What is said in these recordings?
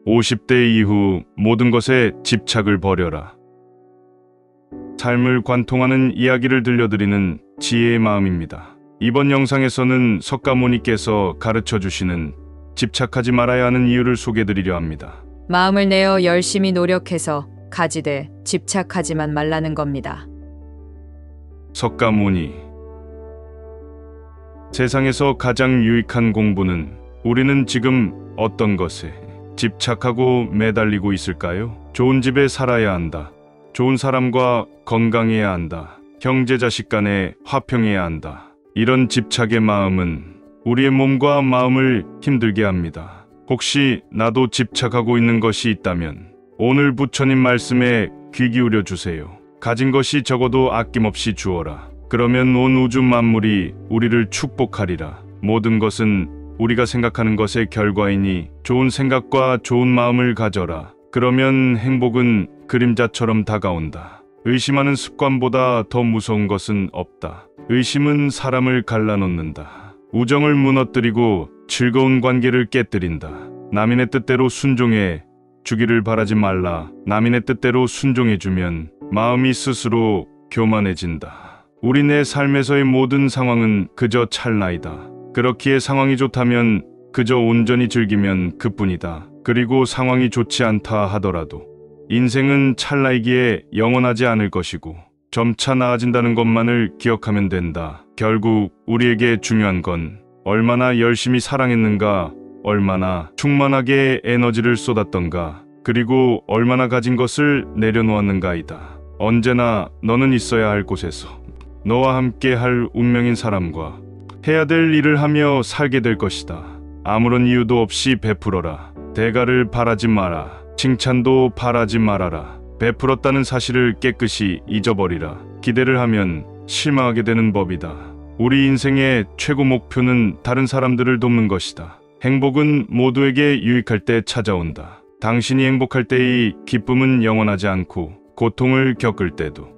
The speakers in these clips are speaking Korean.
50대 이후 모든 것에 집착을 버려라. 삶을 관통하는 이야기를 들려드리는 지혜의 마음입니다. 이번 영상에서는 석가모니께서 가르쳐 주시는 집착하지 말아야 하는 이유를 소개드리려 합니다. 마음을 내어 열심히 노력해서 가지되 집착하지만 말라는 겁니다. 석가모니. 세상에서 가장 유익한 공부는 우리는 지금 어떤 것에 집착하고 매달리고 있을까요? 좋은 집에 살아야 한다. 좋은 사람과 건강해야 한다. 형제 자식 간에 화평해야 한다. 이런 집착의 마음은 우리의 몸과 마음을 힘들게 합니다. 혹시 나도 집착하고 있는 것이 있다면 오늘 부처님 말씀에 귀 기울여 주세요. 가진 것이 적어도 아낌없이 주어라. 그러면 온 우주 만물이 우리를 축복하리라. 모든 것은 우리가 생각하는 것의 결과이니 좋은 생각과 좋은 마음을 가져라. 그러면 행복은 그림자처럼 다가온다. 의심하는 습관보다 더 무서운 것은 없다. 의심은 사람을 갈라놓는다. 우정을 무너뜨리고 즐거운 관계를 깨뜨린다. 남인의 뜻대로 순종해 주기를 바라지 말라. 남인의 뜻대로 순종해주면 마음이 스스로 교만해진다. 우리 내 삶에서의 모든 상황은 그저 찰나이다. 그렇기에 상황이 좋다면 그저 온전히 즐기면 그뿐이다. 그리고 상황이 좋지 않다 하더라도 인생은 찰나이기에 영원하지 않을 것이고 점차 나아진다는 것만을 기억하면 된다. 결국 우리에게 중요한 건 얼마나 열심히 사랑했는가, 얼마나 충만하게 에너지를 쏟았던가, 그리고 얼마나 가진 것을 내려놓았는가이다. 언제나 너는 있어야 할 곳에서 너와 함께 할 운명인 사람과 해야 될 일을 하며 살게 될 것이다. 아무런 이유도 없이 베풀어라. 대가를 바라지 마라. 칭찬도 바라지 말아라. 베풀었다는 사실을 깨끗이 잊어버리라. 기대를 하면 실망하게 되는 법이다. 우리 인생의 최고 목표는 다른 사람들을 돕는 것이다. 행복은 모두에게 유익할 때 찾아온다. 당신이 행복할 때의 기쁨은 영원하지 않고 고통을 겪을 때도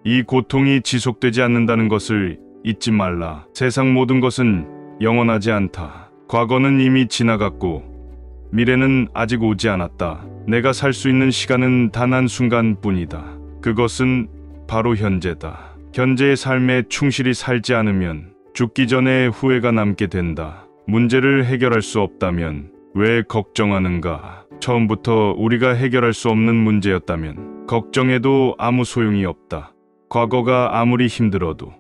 이 고통이 지속되지 않는다는 것을 잊지 말라. 세상 모든 것은 영원하지 않다. 과거는 이미 지나갔고 미래는 아직 오지 않았다. 내가 살 수 있는 시간은 단 한순간뿐이다. 그것은 바로 현재다. 현재의 삶에 충실히 살지 않으면 죽기 전에 후회가 남게 된다. 문제를 해결할 수 없다면 왜 걱정하는가? 처음부터 우리가 해결할 수 없는 문제였다면 걱정해도 아무 소용이 없다. 과거가 아무리 힘들어도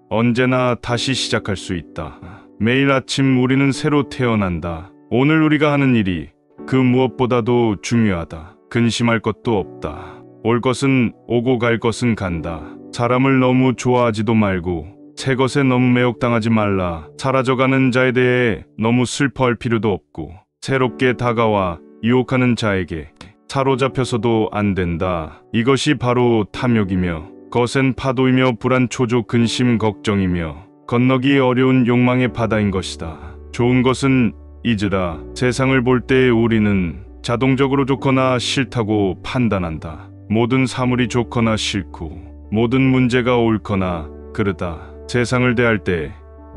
언제나 다시 시작할 수 있다. 매일 아침 우리는 새로 태어난다. 오늘 우리가 하는 일이 그 무엇보다도 중요하다. 근심할 것도 없다. 올 것은 오고 갈 것은 간다. 사람을 너무 좋아하지도 말고 새 것에 너무 매혹당하지 말라. 사라져가는 자에 대해 너무 슬퍼할 필요도 없고 새롭게 다가와 유혹하는 자에게 사로잡혀서도 안 된다. 이것이 바로 탐욕이며 거센 파도이며 불안 초조 근심 걱정이며 건너기 어려운 욕망의 바다인 것이다. 좋은 것은 잊으라. 세상을 볼 때 우리는 자동적으로 좋거나 싫다고 판단한다. 모든 사물이 좋거나 싫고 모든 문제가 옳거나 그르다. 세상을 대할 때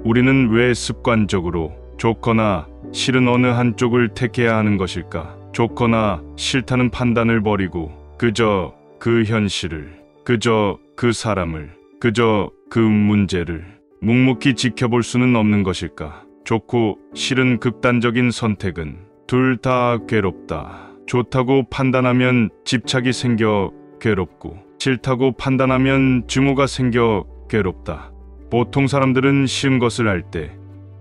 우리는 왜 습관적으로 좋거나 싫은 어느 한쪽을 택해야 하는 것일까? 좋거나 싫다는 판단을 버리고 그저 그 현실을, 그저 그 사람을, 그저 그 문제를 묵묵히 지켜볼 수는 없는 것일까? 좋고 싫은 극단적인 선택은 둘 다 괴롭다. 좋다고 판단하면 집착이 생겨 괴롭고 싫다고 판단하면 증오가 생겨 괴롭다. 보통 사람들은 싫은 것을 할 때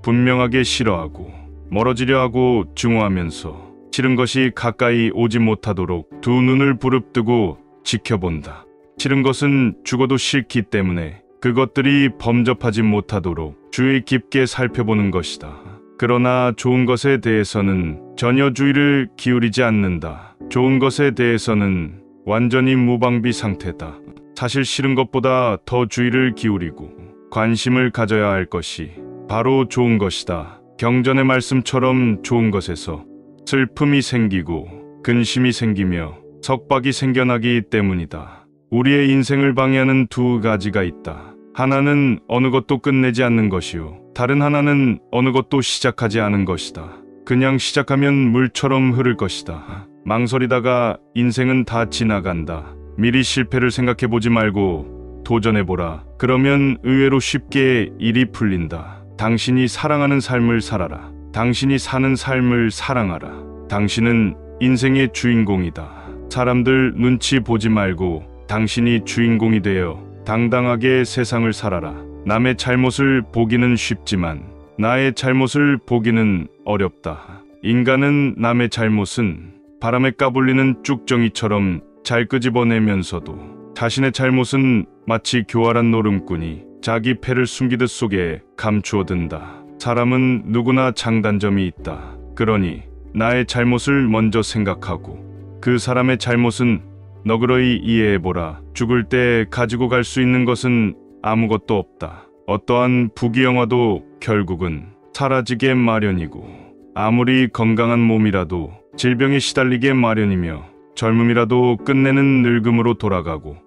분명하게 싫어하고 멀어지려 하고 증오하면서 싫은 것이 가까이 오지 못하도록 두 눈을 부릅뜨고 지켜본다. 싫은 것은 죽어도 싫기 때문에 그것들이 범접하지 못하도록 주의 깊게 살펴보는 것이다. 그러나 좋은 것에 대해서는 전혀 주의를 기울이지 않는다. 좋은 것에 대해서는 완전히 무방비 상태다. 사실 싫은 것보다 더 주의를 기울이고 관심을 가져야 할 것이 바로 좋은 것이다. 경전의 말씀처럼 좋은 것에서 슬픔이 생기고 근심이 생기며 석박이 생겨나기 때문이다. 우리의 인생을 방해하는 두 가지가 있다. 하나는 어느 것도 끝내지 않는 것이요. 다른 하나는 어느 것도 시작하지 않은 것이다. 그냥 시작하면 물처럼 흐를 것이다. 망설이다가 인생은 다 지나간다. 미리 실패를 생각해보지 말고 도전해보라. 그러면 의외로 쉽게 일이 풀린다. 당신이 사랑하는 삶을 살아라. 당신이 사는 삶을 사랑하라. 당신은 인생의 주인공이다. 사람들 눈치 보지 말고 당신이 주인공이 되어 당당하게 세상을 살아라. 남의 잘못을 보기는 쉽지만 나의 잘못을 보기는 어렵다. 인간은 남의 잘못은 바람에 까불리는 쭉정이처럼 잘 끄집어내면서도 자신의 잘못은 마치 교활한 노름꾼이 자기 패를 숨기듯 속에 감추어든다. 사람은 누구나 장단점이 있다. 그러니 나의 잘못을 먼저 생각하고 그 사람의 잘못은 너그러이 이해해보라. 죽을 때 가지고 갈 수 있는 것은 아무것도 없다. 어떠한 부귀영화도 결국은 사라지게 마련이고 아무리 건강한 몸이라도 질병에 시달리게 마련이며 젊음이라도 끝내는 늙음으로 돌아가고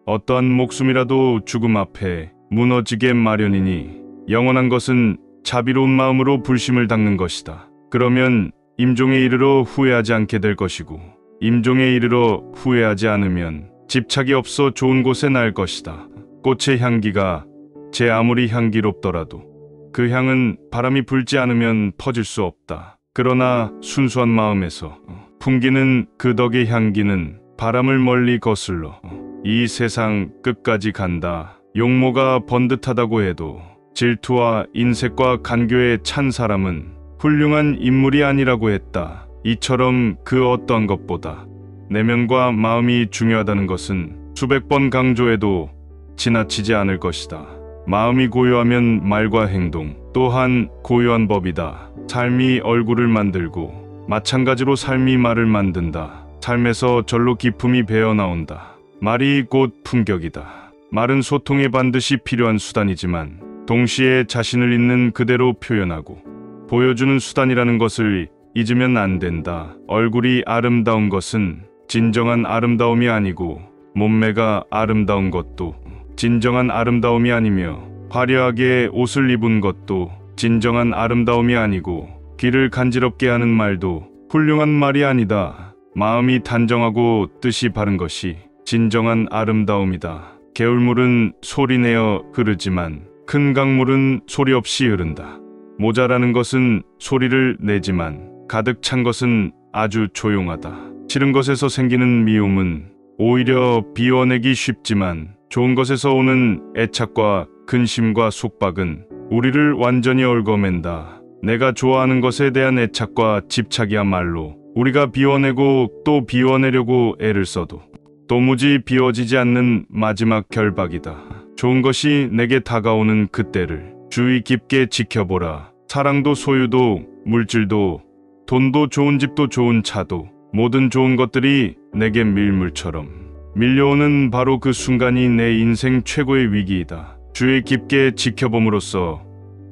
어떠한 목숨이라도 죽음 앞에 무너지게 마련이니 영원한 것은 자비로운 마음으로 불심을 닦는 것이다. 그러면 임종에 이르러 후회하지 않게 될 것이고 임종에 이르러 후회하지 않으면 집착이 없어 좋은 곳에 날 것이다. 꽃의 향기가 제 아무리 향기롭더라도 그 향은 바람이 불지 않으면 퍼질 수 없다. 그러나 순수한 마음에서 풍기는 그 덕의 향기는 바람을 멀리 거슬러 이 세상 끝까지 간다. 용모가 번듯하다고 해도 질투와 인색과 간교에 찬 사람은 훌륭한 인물이 아니라고 했다. 이처럼 그 어떤 것보다 내면과 마음이 중요하다는 것은 수백 번 강조해도 지나치지 않을 것이다. 마음이 고요하면 말과 행동 또한 고요한 법이다. 삶이 얼굴을 만들고 마찬가지로 삶이 말을 만든다. 삶에서 절로 기품이 배어나온다. 말이 곧 품격이다. 말은 소통에 반드시 필요한 수단이지만 동시에 자신을 있는 그대로 표현하고 보여주는 수단이라는 것을 잊으면 안 된다. 얼굴이 아름다운 것은 진정한 아름다움이 아니고 몸매가 아름다운 것도 진정한 아름다움이 아니며 화려하게 옷을 입은 것도 진정한 아름다움이 아니고 귀를 간지럽게 하는 말도 훌륭한 말이 아니다. 마음이 단정하고 뜻이 바른 것이 진정한 아름다움이다. 개울물은 소리내어 흐르지만 큰 강물은 소리 없이 흐른다. 모자라는 것은 소리를 내지만 가득 찬 것은 아주 조용하다. 싫은 것에서 생기는 미움은 오히려 비워내기 쉽지만 좋은 것에서 오는 애착과 근심과 속박은 우리를 완전히 얽어맨다. 내가 좋아하는 것에 대한 애착과 집착이야말로 우리가 비워내고 또 비워내려고 애를 써도 도무지 비워지지 않는 마지막 결박이다. 좋은 것이 내게 다가오는 그때를 주의 깊게 지켜보라. 사랑도 소유도 물질도 돈도 좋은 집도 좋은 차도 모든 좋은 것들이 내게 밀물처럼 밀려오는 바로 그 순간이 내 인생 최고의 위기이다. 주의 깊게 지켜봄으로써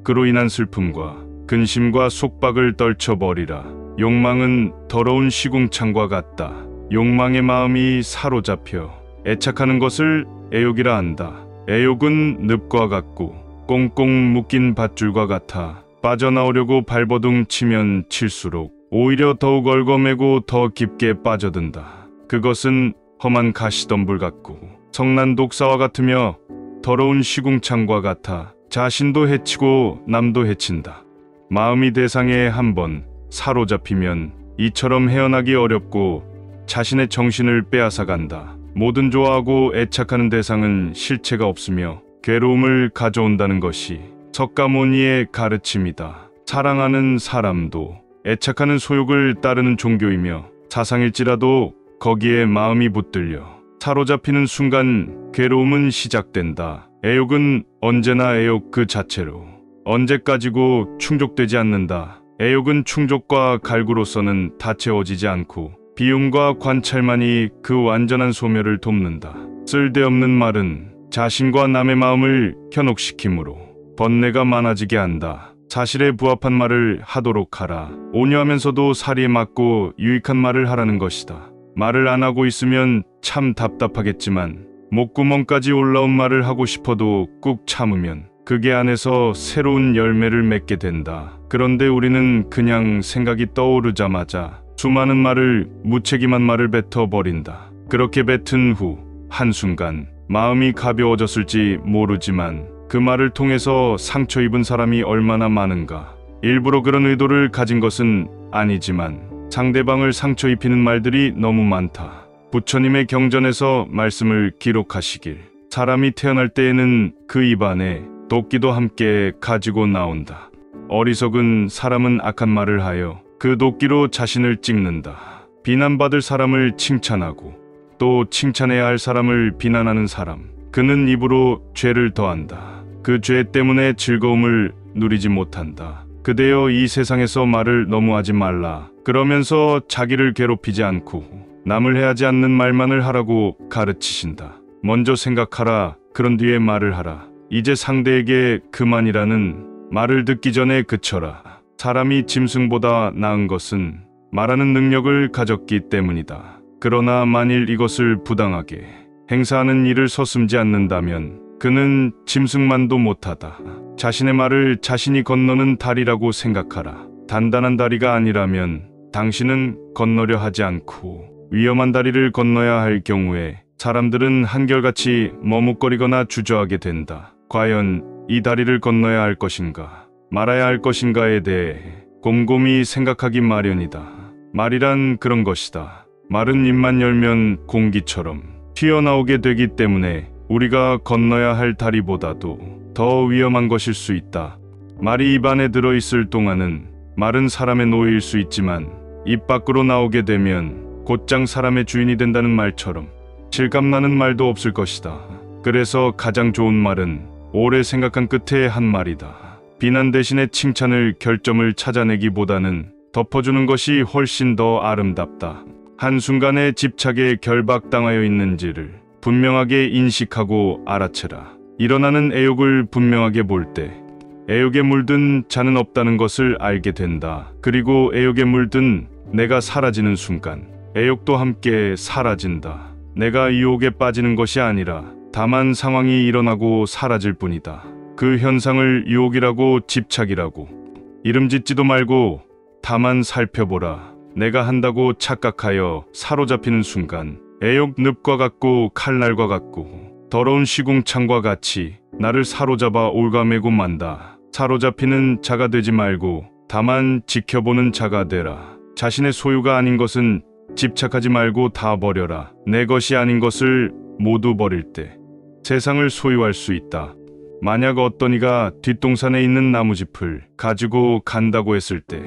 그로 인한 슬픔과 근심과 속박을 떨쳐버리라. 욕망은 더러운 시궁창과 같다. 욕망의 마음이 사로잡혀 애착하는 것을 애욕이라 한다. 애욕은 늪과 같고 꽁꽁 묶인 밧줄과 같아 빠져나오려고 발버둥 치면 칠수록 오히려 더욱 얽어매고 더 깊게 빠져든다. 그것은 험한 가시덤불 같고 성난 독사와 같으며 더러운 시궁창과 같아 자신도 해치고 남도 해친다. 마음이 대상에 한번 사로잡히면 이처럼 헤어나기 어렵고 자신의 정신을 빼앗아간다. 모든 좋아하고 애착하는 대상은 실체가 없으며 괴로움을 가져온다는 것이 석가모니의 가르침이다. 사랑하는 사람도 애착하는 소욕을 따르는 종교이며 사상일지라도 거기에 마음이 붙들려 사로잡히는 순간 괴로움은 시작된다. 애욕은 언제나 애욕 그 자체로 언제까지고 충족되지 않는다. 애욕은 충족과 갈구로서는 다 채워지지 않고 비움과 관찰만이 그 완전한 소멸을 돕는다. 쓸데없는 말은 자신과 남의 마음을 현혹시키므로 번뇌가 많아지게 한다. 사실에 부합한 말을 하도록 하라. 온유하면서도 사리에 맞고 유익한 말을 하라는 것이다. 말을 안 하고 있으면 참 답답하겠지만 목구멍까지 올라온 말을 하고 싶어도 꾹 참으면 그게 안에서 새로운 열매를 맺게 된다. 그런데 우리는 그냥 생각이 떠오르자마자 수많은 말을, 무책임한 말을 뱉어버린다. 그렇게 뱉은 후 한순간 마음이 가벼워졌을지 모르지만 그 말을 통해서 상처 입은 사람이 얼마나 많은가. 일부러 그런 의도를 가진 것은 아니지만 상대방을 상처 입히는 말들이 너무 많다. 부처님의 경전에서 말씀을 기록하시길, 사람이 태어날 때에는 그 입안에 도끼도 함께 가지고 나온다. 어리석은 사람은 악한 말을 하여 그 도끼로 자신을 찍는다. 비난받을 사람을 칭찬하고 또 칭찬해야 할 사람을 비난하는 사람, 그는 입으로 죄를 더한다. 그 죄 때문에 즐거움을 누리지 못한다. 그대여 이 세상에서 말을 너무 하지 말라. 그러면서 자기를 괴롭히지 않고 남을 해하지 않는 말만을 하라고 가르치신다. 먼저 생각하라. 그런 뒤에 말을 하라. 이제 상대에게 그만이라는 말을 듣기 전에 그쳐라. 사람이 짐승보다 나은 것은 말하는 능력을 가졌기 때문이다. 그러나 만일 이것을 부당하게 행사하는 일을 서슴지 않는다면 그는 짐승만도 못하다. 자신의 말을 자신이 건너는 다리라고 생각하라. 단단한 다리가 아니라면 당신은 건너려 하지 않고 위험한 다리를 건너야 할 경우에 사람들은 한결같이 머뭇거리거나 주저하게 된다. 과연 이 다리를 건너야 할 것인가, 말아야 할 것인가에 대해 곰곰이 생각하기 마련이다. 말이란 그런 것이다. 말은 입만 열면 공기처럼 튀어나오게 되기 때문에 우리가 건너야 할 다리보다도 더 위험한 것일 수 있다. 말이 입 안에 들어있을 동안은 말은 사람의 노예일 수 있지만 입 밖으로 나오게 되면 곧장 사람의 주인이 된다는 말처럼 실감나는 말도 없을 것이다. 그래서 가장 좋은 말은 오래 생각한 끝에 한 말이다. 비난 대신에 칭찬을, 결점을 찾아내기보다는 덮어주는 것이 훨씬 더 아름답다. 한순간에 집착에 결박당하여 있는지를 분명하게 인식하고 알아채라. 일어나는 애욕을 분명하게 볼 때 애욕에 물든 자는 없다는 것을 알게 된다. 그리고 애욕에 물든 내가 사라지는 순간 애욕도 함께 사라진다. 내가 유혹에 빠지는 것이 아니라 다만 상황이 일어나고 사라질 뿐이다. 그 현상을 유혹이라고, 집착이라고 이름 짓지도 말고 다만 살펴보라. 내가 한다고 착각하여 사로잡히는 순간 애욕 늪과 같고 칼날과 같고 더러운 시궁창과 같이 나를 사로잡아 올가매고 만다. 사로잡히는 자가 되지 말고 다만 지켜보는 자가 되라. 자신의 소유가 아닌 것은 집착하지 말고 다 버려라. 내 것이 아닌 것을 모두 버릴 때 세상을 소유할 수 있다. 만약 어떤 이가 뒷동산에 있는 나무짚을 가지고 간다고 했을 때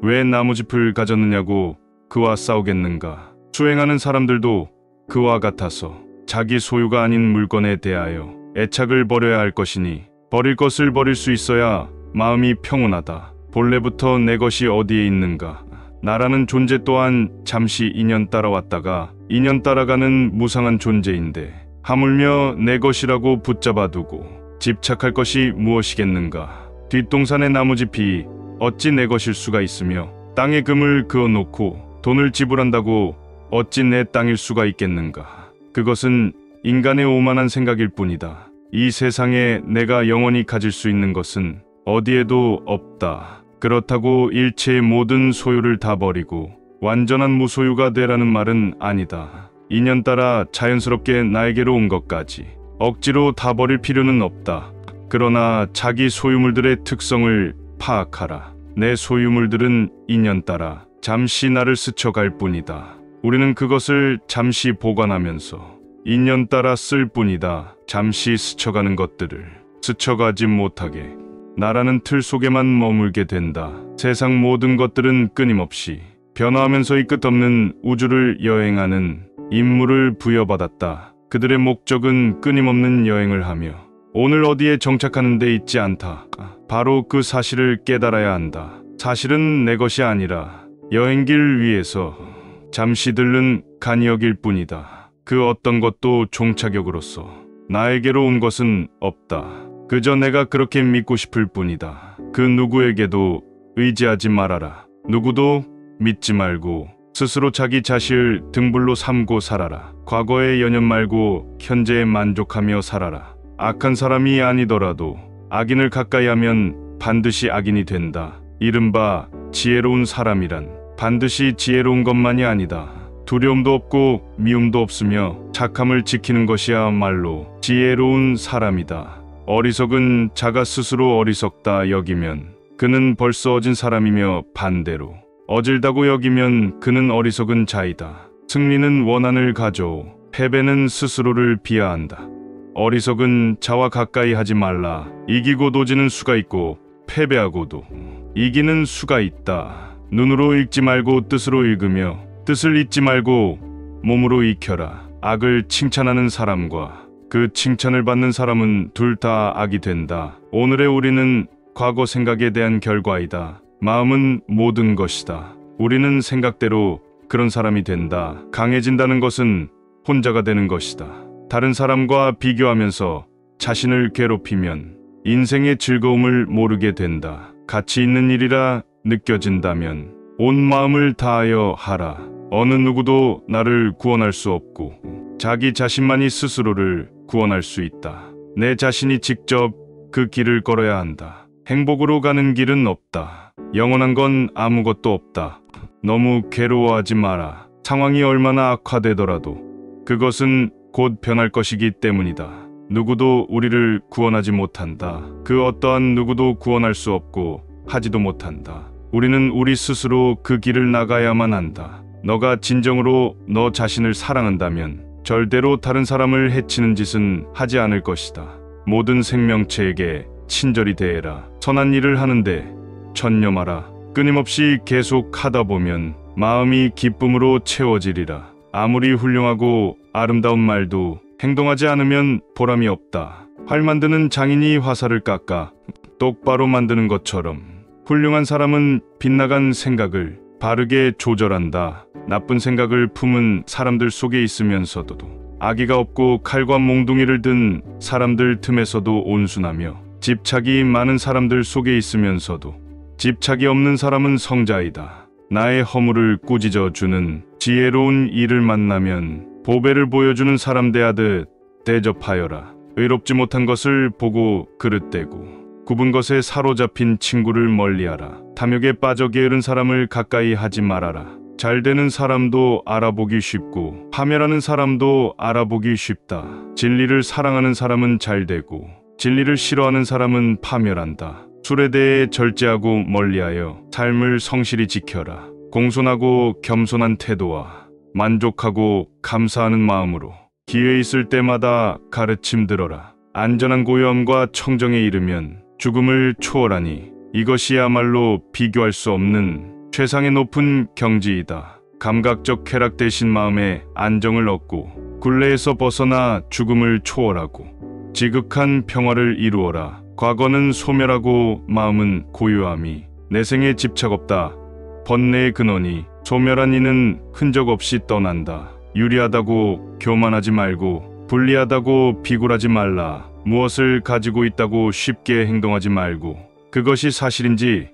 왜 나무짚을 가졌느냐고 그와 싸우겠는가? 수행하는 사람들도 그와 같아서 자기 소유가 아닌 물건에 대하여 애착을 버려야 할 것이니 버릴 것을 버릴 수 있어야 마음이 평온하다. 본래부터 내 것이 어디에 있는가? 나라는 존재 또한 잠시 인연 따라왔다가 인연 따라가는 무상한 존재인데 하물며 내 것이라고 붙잡아두고 집착할 것이 무엇이겠는가? 뒷동산의 나무짚이 어찌 내 것일 수가 있으며 땅에 금을 그어놓고 돈을 지불한다고 어찌 내 땅일 수가 있겠는가? 그것은 인간의 오만한 생각일 뿐이다. 이 세상에 내가 영원히 가질 수 있는 것은 어디에도 없다. 그렇다고 일체의 모든 소유를 다 버리고 완전한 무소유가 되라는 말은 아니다. 인연 따라 자연스럽게 나에게로 온 것까지 억지로 다 버릴 필요는 없다. 그러나 자기 소유물들의 특성을 파악하라. 내 소유물들은 인연 따라 잠시 나를 스쳐갈 뿐이다. 우리는 그것을 잠시 보관하면서 인연 따라 쓸 뿐이다. 잠시 스쳐가는 것들을 스쳐가지 못하게 나라는 틀 속에만 머물게 된다. 세상 모든 것들은 끊임없이 변화하면서의 끝없는 우주를 여행하는 임무를 부여받았다. 그들의 목적은 끊임없는 여행을 하며 오늘 어디에 정착하는 데 있지 않다. 바로 그 사실을 깨달아야 한다. 사실은 내 것이 아니라 여행길 위에서 잠시 들른 간이역일 뿐이다. 그 어떤 것도 종착역으로서 나에게로 온 것은 없다. 그저 내가 그렇게 믿고 싶을 뿐이다. 그 누구에게도 의지하지 말아라. 누구도 믿지 말고 스스로 자기 자신을 등불로 삼고 살아라. 과거의 연연 말고 현재에 만족하며 살아라. 악한 사람이 아니더라도 악인을 가까이 하면 반드시 악인이 된다. 이른바 지혜로운 사람이란 반드시 지혜로운 것만이 아니다. 두려움도 없고 미움도 없으며 착함을 지키는 것이야말로 지혜로운 사람이다. 어리석은 자가 스스로 어리석다 여기면 그는 벌써 어진 사람이며 반대로 어질다고 여기면 그는 어리석은 자이다. 승리는 원한을 가져오 패배는 스스로를 비하한다. 어리석은 자와 가까이 하지 말라. 이기고 도지는 수가 있고 패배하고도 이기는 수가 있다. 눈으로 읽지 말고 뜻으로 읽으며 뜻을 잊지 말고 몸으로 익혀라. 악을 칭찬하는 사람과 그 칭찬을 받는 사람은 둘 다 악이 된다. 오늘의 우리는 과거 생각에 대한 결과이다. 마음은 모든 것이다. 우리는 생각대로 그런 사람이 된다. 강해진다는 것은 혼자가 되는 것이다. 다른 사람과 비교하면서 자신을 괴롭히면 인생의 즐거움을 모르게 된다. 가치 있는 일이라 느껴진다면 온 마음을 다하여 하라. 어느 누구도 나를 구원할 수 없고 자기 자신만이 스스로를 구원할 수 있다. 내 자신이 직접 그 길을 걸어야 한다. 행복으로 가는 길은 없다. 영원한 건 아무것도 없다. 너무 괴로워하지 마라. 상황이 얼마나 악화되더라도 그것은 곧 변할 것이기 때문이다. 누구도 우리를 구원하지 못한다. 그 어떠한 누구도 구원할 수 없고 하지도 못한다. 우리는 우리 스스로 그 길을 나가야만 한다. 너가 진정으로 너 자신을 사랑한다면 절대로 다른 사람을 해치는 짓은 하지 않을 것이다. 모든 생명체에게 친절히 대해라. 선한 일을 하는데 전념하라. 끊임없이 계속 하다 보면 마음이 기쁨으로 채워지리라. 아무리 훌륭하고 아름다운 말도 행동하지 않으면 보람이 없다. 활 만드는 장인이 화살을 깎아 똑바로 만드는 것처럼 훌륭한 사람은 빗나간 생각을 바르게 조절한다. 나쁜 생각을 품은 사람들 속에 있으면서도 악의가 없고 칼과 몽둥이를 든 사람들 틈에서도 온순하며 집착이 많은 사람들 속에 있으면서도 집착이 없는 사람은 성자이다. 나의 허물을 꾸짖어 주는 지혜로운 이를 만나면 보배를 보여주는 사람 대하듯 대접하여라. 의롭지 못한 것을 보고 그릇되고 굽은 것에 사로잡힌 친구를 멀리하라. 탐욕에 빠져 게으른 사람을 가까이 하지 말아라. 잘 되는 사람도 알아보기 쉽고 파멸하는 사람도 알아보기 쉽다. 진리를 사랑하는 사람은 잘 되고 진리를 싫어하는 사람은 파멸한다. 술에 대해 절제하고 멀리하여 삶을 성실히 지켜라. 공손하고 겸손한 태도와 만족하고 감사하는 마음으로 기회 있을 때마다 가르침 들어라. 안전한 고요함과 청정에 이르면 죽음을 초월하니 이것이야말로 비교할 수 없는 최상의 높은 경지이다. 감각적 쾌락 대신 마음의 안정을 얻고 굴레에서 벗어나 죽음을 초월하고 지극한 평화를 이루어라. 과거는 소멸하고 마음은 고요함이 내 생에 집착 없다. 번뇌의 근원이 소멸한 이는 흔적 없이 떠난다. 유리하다고 교만하지 말고 불리하다고 비굴하지 말라. 무엇을 가지고 있다고 쉽게 행동하지 말고 그것이 사실인지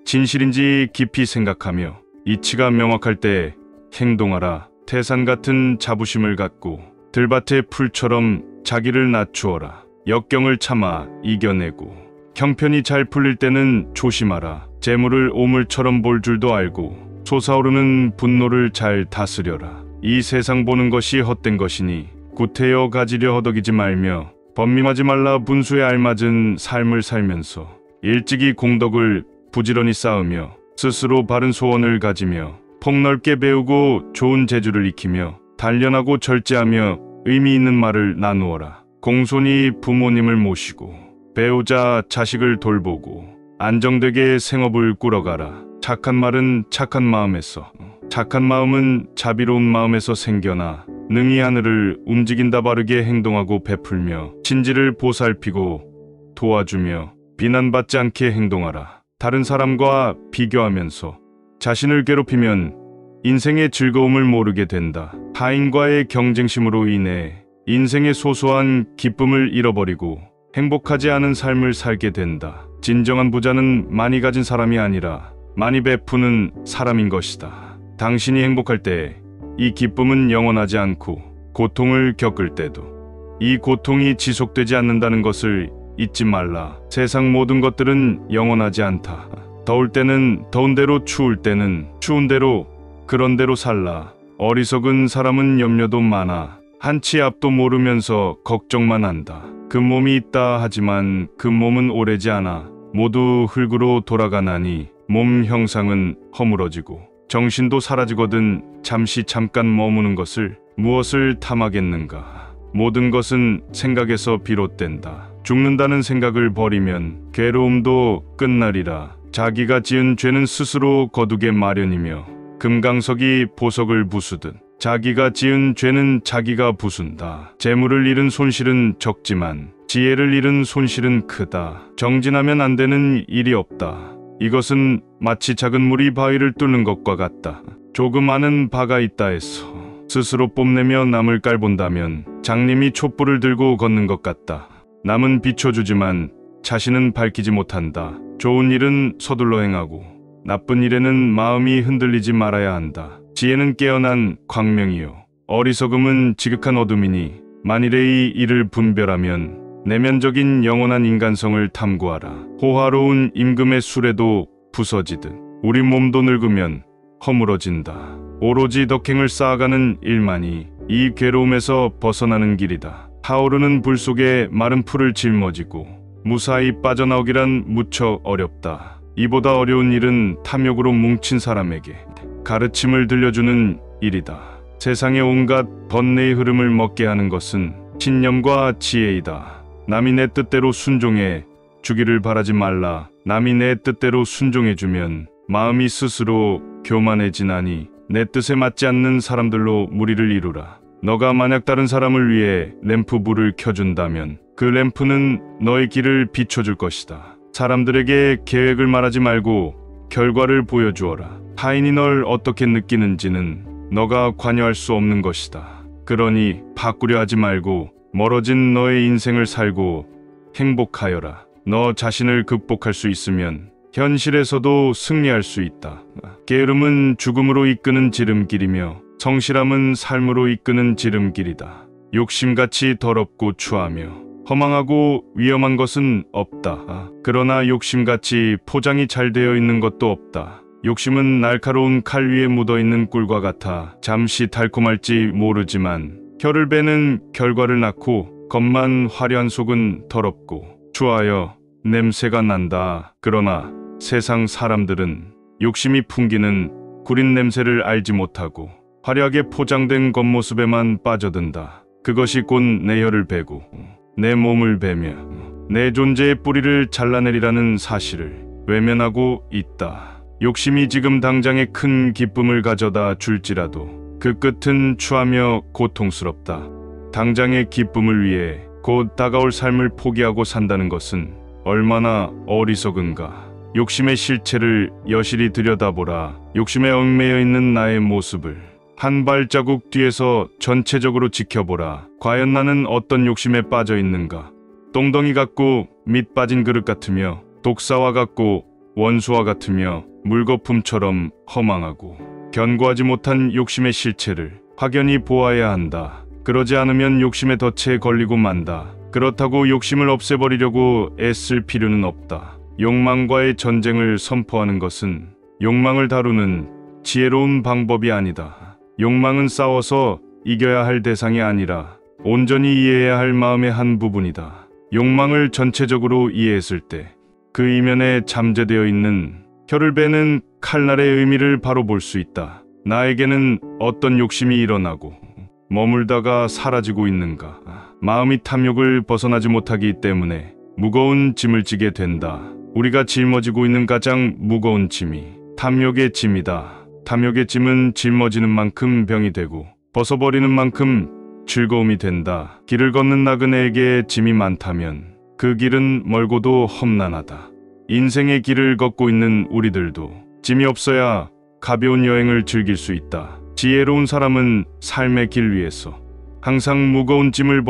진실인지 깊이 생각하며 이치가 명확할 때 행동하라. 태산 같은 자부심을 갖고 들밭의 풀처럼 자기를 낮추어라. 역경을 참아 이겨내고 형편이 잘 풀릴 때는 조심하라. 재물을 오물처럼 볼 줄도 알고 솟아오르는 분노를 잘 다스려라. 이 세상 보는 것이 헛된 것이니 구태여 가지려 허덕이지 말며 번민하지 말라. 분수에 알맞은 삶을 살면서 일찍이 공덕을 부지런히 쌓으며 스스로 바른 소원을 가지며 폭넓게 배우고 좋은 재주를 익히며 단련하고 절제하며 의미 있는 말을 나누어라. 공손히 부모님을 모시고 배우자 자식을 돌보고 안정되게 생업을 꾸려가라. 착한 말은 착한 마음에서 착한 마음은 자비로운 마음에서 생겨나 능히 하늘을 움직인다. 바르게 행동하고 베풀며 친지를 보살피고 도와주며 비난받지 않게 행동하라. 다른 사람과 비교하면서 자신을 괴롭히면 인생의 즐거움을 모르게 된다. 타인과의 경쟁심으로 인해 인생의 소소한 기쁨을 잃어버리고 행복하지 않은 삶을 살게 된다. 진정한 부자는 많이 가진 사람이 아니라 많이 베푸는 사람인 것이다. 당신이 행복할 때 이 기쁨은 영원하지 않고 고통을 겪을 때도 이 고통이 지속되지 않는다는 것을 잊지 말라. 세상 모든 것들은 영원하지 않다. 더울 때는 더운 대로, 추울 때는 추운 대로, 그런 대로 살라. 어리석은 사람은 염려도 많아. 한치 앞도 모르면서 걱정만 한다. 그 몸이 있다 하지만 그 몸은 오래지 않아. 모두 흙으로 돌아가나니 몸 형상은 허물어지고 정신도 사라지거든. 잠깐 머무는 것을 무엇을 탐하겠는가. 모든 것은 생각에서 비롯된다. 죽는다는 생각을 버리면 괴로움도 끝나리라. 자기가 지은 죄는 스스로 거두게 마련이며 금강석이 보석을 부수듯 자기가 지은 죄는 자기가 부순다. 재물을 잃은 손실은 적지만 지혜를 잃은 손실은 크다. 정진하면 안 되는 일이 없다. 이것은 마치 작은 물이 바위를 뚫는 것과 같다. 조금 아는 바가 있다 해서 스스로 뽐내며 남을 깔본다면 장님이 촛불을 들고 걷는 것 같다. 남은 비춰주지만 자신은 밝히지 못한다. 좋은 일은 서둘러 행하고 나쁜 일에는 마음이 흔들리지 말아야 한다. 지혜는 깨어난 광명이요 어리석음은 지극한 어둠이니 만일의 이를 분별하면 내면적인 영원한 인간성을 탐구하라. 호화로운 임금의 수레도 부서지듯 우리 몸도 늙으면 허물어진다. 오로지 덕행을 쌓아가는 일만이 이 괴로움에서 벗어나는 길이다. 타오르는 불 속에 마른 풀을 짊어지고 무사히 빠져나오기란 무척 어렵다. 이보다 어려운 일은 탐욕으로 뭉친 사람에게 가르침을 들려주는 일이다. 세상의 온갖 번뇌의 흐름을 먹게 하는 것은 신념과 지혜이다. 남이 내 뜻대로 순종해 주기를 바라지 말라. 남이 내 뜻대로 순종해주면 마음이 스스로 교만해지나니 내 뜻에 맞지 않는 사람들로 무리를 이루라. 너가 만약 다른 사람을 위해 램프 불을 켜준다면 그 램프는 너의 길을 비춰줄 것이다. 사람들에게 계획을 말하지 말고 결과를 보여주어라. 타인이 널 어떻게 느끼는지는 너가 관여할 수 없는 것이다. 그러니 바꾸려 하지 말고 멀어진 너의 인생을 살고 행복하여라. 너 자신을 극복할 수 있으면 현실에서도 승리할 수 있다. 게으름은 죽음으로 이끄는 지름길이며 성실함은 삶으로 이끄는 지름길이다. 욕심같이 더럽고 추하며 허망하고 위험한 것은 없다. 그러나 욕심같이 포장이 잘 되어 있는 것도 없다. 욕심은 날카로운 칼 위에 묻어있는 꿀과 같아 잠시 달콤할지 모르지만 혀를 베는 결과를 낳고 겉만 화려한 속은 더럽고 추하여 냄새가 난다. 그러나 세상 사람들은 욕심이 풍기는 구린 냄새를 알지 못하고 화려하게 포장된 겉모습에만 빠져든다. 그것이 곧 내 혀를 베고 내 몸을 베며 내 존재의 뿌리를 잘라내리라는 사실을 외면하고 있다. 욕심이 지금 당장의 큰 기쁨을 가져다 줄지라도 그 끝은 추하며 고통스럽다. 당장의 기쁨을 위해 곧 다가올 삶을 포기하고 산다는 것은 얼마나 어리석은가. 욕심의 실체를 여실히 들여다보라. 욕심에 얽매여 있는 나의 모습을 한 발자국 뒤에서 전체적으로 지켜보라. 과연 나는 어떤 욕심에 빠져 있는가? 똥덩이 같고 밑 빠진 그릇 같으며 독사와 같고 원수와 같으며 물거품처럼 허망하고 견고하지 못한 욕심의 실체를 확연히 보아야 한다. 그러지 않으면 욕심의 덫에 걸리고 만다. 그렇다고 욕심을 없애버리려고 애쓸 필요는 없다. 욕망과의 전쟁을 선포하는 것은 욕망을 다루는 지혜로운 방법이 아니다. 욕망은 싸워서 이겨야 할 대상이 아니라 온전히 이해해야 할 마음의 한 부분이다. 욕망을 전체적으로 이해했을 때 그 이면에 잠재되어 있는 혀를 베는 칼날의 의미를 바로 볼 수 있다. 나에게는 어떤 욕심이 일어나고 머물다가 사라지고 있는가? 마음이 탐욕을 벗어나지 못하기 때문에 무거운 짐을 지게 된다. 우리가 짊어지고 있는 가장 무거운 짐이 탐욕의 짐이다. 탐욕의 짐은 짊어지는 만큼 병이 되고 벗어버리는 만큼 즐거움이 된다. 길을 걷는 나그네에게 짐이 많다면 그 길은 멀고도 험난하다. 인생의 길을 걷고 있는 우리들도 짐이 없어야 가벼운 여행을 즐길 수 있다. 지혜로운 사람은 삶의 길 위에서 항상 무거운 짐을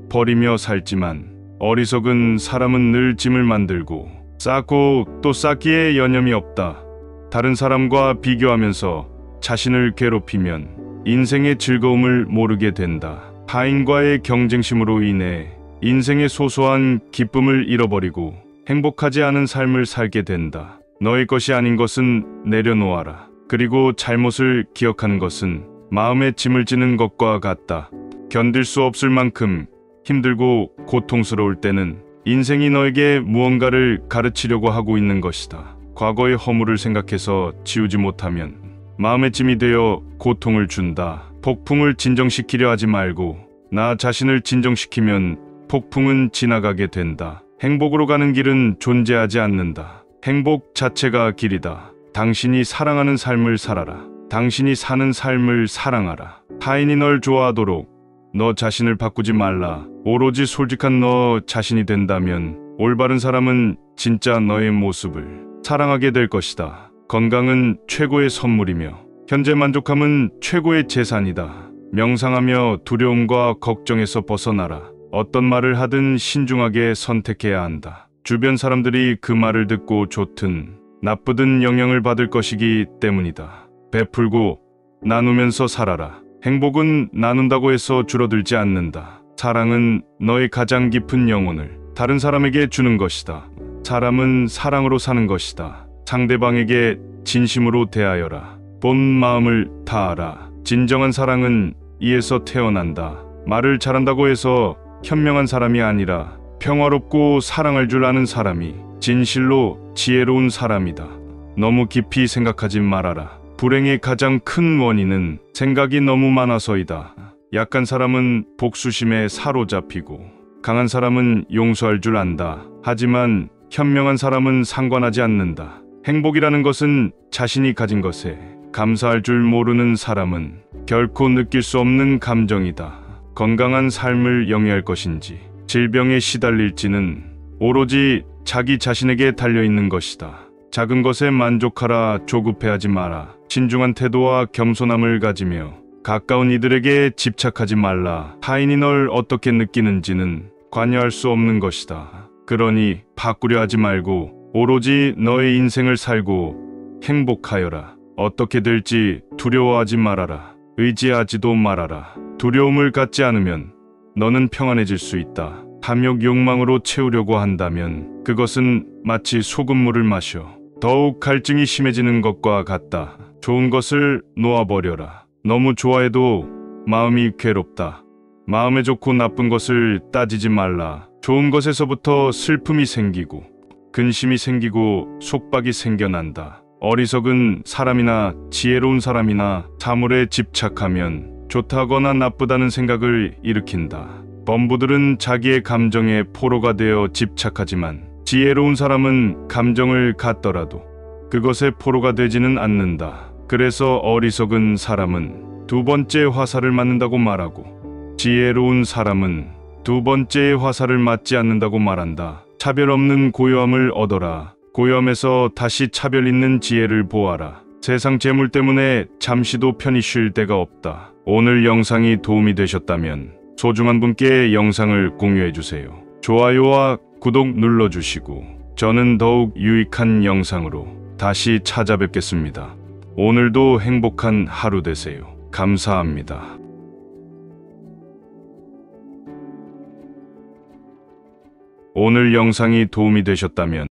버리며 살지만 어리석은 사람은 늘 짐을 만들고 쌓고 또 쌓기에 여념이 없다. 다른 사람과 비교하면서 자신을 괴롭히면 인생의 즐거움을 모르게 된다. 타인과의 경쟁심으로 인해 인생의 소소한 기쁨을 잃어버리고 행복하지 않은 삶을 살게 된다. 너의 것이 아닌 것은 내려놓아라. 그리고 잘못을 기억하는 것은 마음에 짐을 지는 것과 같다. 견딜 수 없을 만큼 힘들고 고통스러울 때는 인생이 너에게 무언가를 가르치려고 하고 있는 것이다. 과거의 허물을 생각해서 지우지 못하면 마음의 짐이 되어 고통을 준다. 폭풍을 진정시키려 하지 말고 나 자신을 진정시키면 폭풍은 지나가게 된다. 행복으로 가는 길은 존재하지 않는다. 행복 자체가 길이다. 당신이 사랑하는 삶을 살아라. 당신이 사는 삶을 사랑하라. 타인이 널 좋아하도록 너 자신을 바꾸지 말라. 오로지 솔직한 너 자신이 된다면 올바른 사람은 진짜 너의 모습을 사랑하게 될 것이다. 건강은 최고의 선물이며 현재 만족함은 최고의 재산이다. 명상하며 두려움과 걱정에서 벗어나라. 어떤 말을 하든 신중하게 선택해야 한다. 주변 사람들이 그 말을 듣고 좋든 나쁘든 영향을 받을 것이기 때문이다. 베풀고 나누면서 살아라. 행복은 나눈다고 해서 줄어들지 않는다. 사랑은 너의 가장 깊은 영혼을 다른 사람에게 주는 것이다. 사람은 사랑으로 사는 것이다. 상대방에게 진심으로 대하여라. 본 마음을 다하라. 진정한 사랑은 이에서 태어난다. 말을 잘한다고 해서 현명한 사람이 아니라 평화롭고 사랑할 줄 아는 사람이 진실로 지혜로운 사람이다. 너무 깊이 생각하지 말아라. 불행의 가장 큰 원인은 생각이 너무 많아서이다. 약한 사람은 복수심에 사로잡히고 강한 사람은 용서할 줄 안다. 하지만 현명한 사람은 상관하지 않는다. 행복이라는 것은 자신이 가진 것에 감사할 줄 모르는 사람은 결코 느낄 수 없는 감정이다. 건강한 삶을 영위할 것인지 질병에 시달릴지는 오로지 자기 자신에게 달려있는 것이다. 작은 것에 만족하라. 조급해하지 마라. 신중한 태도와 겸손함을 가지며 가까운 이들에게 집착하지 말라. 타인이 널 어떻게 느끼는지는 관여할 수 없는 것이다. 그러니 바꾸려 하지 말고 오로지 너의 인생을 살고 행복하여라. 어떻게 될지 두려워하지 말아라. 의지하지도 말아라. 두려움을 갖지 않으면 너는 평안해질 수 있다. 탐욕 욕망으로 채우려고 한다면 그것은 마치 소금물을 마셔 더욱 갈증이 심해지는 것과 같다. 좋은 것을 놓아버려라. 너무 좋아해도 마음이 괴롭다. 마음에 좋고 나쁜 것을 따지지 말라. 좋은 것에서부터 슬픔이 생기고 근심이 생기고 속박이 생겨난다. 어리석은 사람이나 지혜로운 사람이나 사물에 집착하면 좋다거나 나쁘다는 생각을 일으킨다. 범부들은 자기의 감정에 포로가 되어 집착하지만 지혜로운 사람은 감정을 갖더라도 그것에 포로가 되지는 않는다. 그래서 어리석은 사람은 두 번째 화살을 맞는다고 말하고 지혜로운 사람은 두 번째의 화살을 맞지 않는다고 말한다. 차별 없는 고요함을 얻어라. 고요함에서 다시 차별 있는 지혜를 보아라. 세상 재물 때문에 잠시도 편히 쉴 데가 없다. 오늘 영상이 도움이 되셨다면 소중한 분께 영상을 공유해주세요. 좋아요와 구독 눌러주시고 저는 더욱 유익한 영상으로 다시 찾아뵙겠습니다. 오늘도 행복한 하루 되세요. 감사합니다. 오늘 영상이 도움이 되셨다면